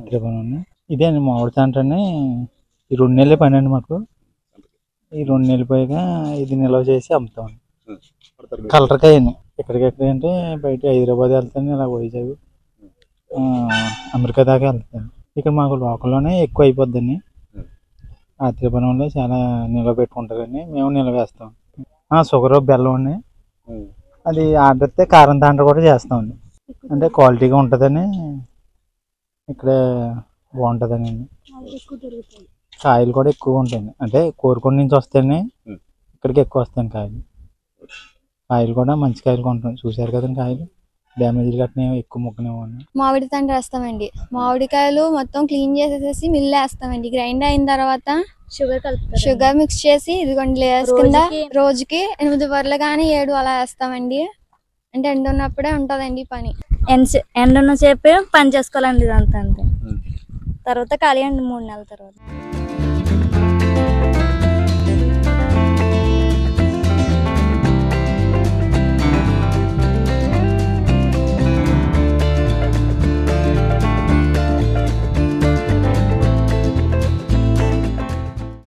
ఆత్రేయపురం. ఇదే అండి మామిడి తాండ్రని. ఈ 2 నెలలే పని అండి మాకు. ఈ 2 నెలలు పోయాక ఇది నిల్వ చేసి అమ్ముతాం. కలర్కాయ అండి. ఎక్కడికెక్కడ అంటే బయట హైదరాబాద్ వెళ్తాను, ఇలా వైజాగ్, అమెరికా దాకా వెళ్తాను. ఇక్కడ మాకు లోకల్లోనే ఎక్కువ అయిపోద్దండి. ఆత్రేయపురంలో చాలా నిల్వ పెట్టుకుంటారండి, మేము నిల్వ వేస్తాం. షుగర్ బెల్లం అండి. అది ఆర్డర్ ఇస్తే కారం తాండ్ర కూడా చేస్తామండి. అంటే క్వాలిటీగా ఉంటుందని, ఇక్కడ బాగుంటుందని. కాయలు కూడా ఎక్కువ ఉంటాయండి. అంటే కోరుకొండ నుంచి వస్తాయండి, ఇక్కడికి ఎక్కువ వస్తాయండి కాయలు. కాయలు కూడా మంచి కాయలు కొంటాం. చూసారు కదండి కాయలు, డ్యామేజ్ గట్టిన ఎక్కువ ముక్కనివ్వండి. మామిడి తాండ్ర వేస్తామండి. మామిడికాయలు మొత్తం క్లీన్ చేసేసి మిల్లు వేస్తామండి. గ్రైండ్ అయిన తర్వాత షుగర్ మిక్స్ చేసి ఇదిగోండి లేస్ కింద రోజుకి 8 బర్రెలు కానీ 7 అలా వేస్తామండి. అంటే ఎండ ఉన్నప్పుడే ఉంటదండి పని. ఎండ ఉన్న సేపే పని చేసుకోవాలండి ఇదంతా. అంతే, తర్వాత ఖాళీ అండి 3 నెలల తర్వాత.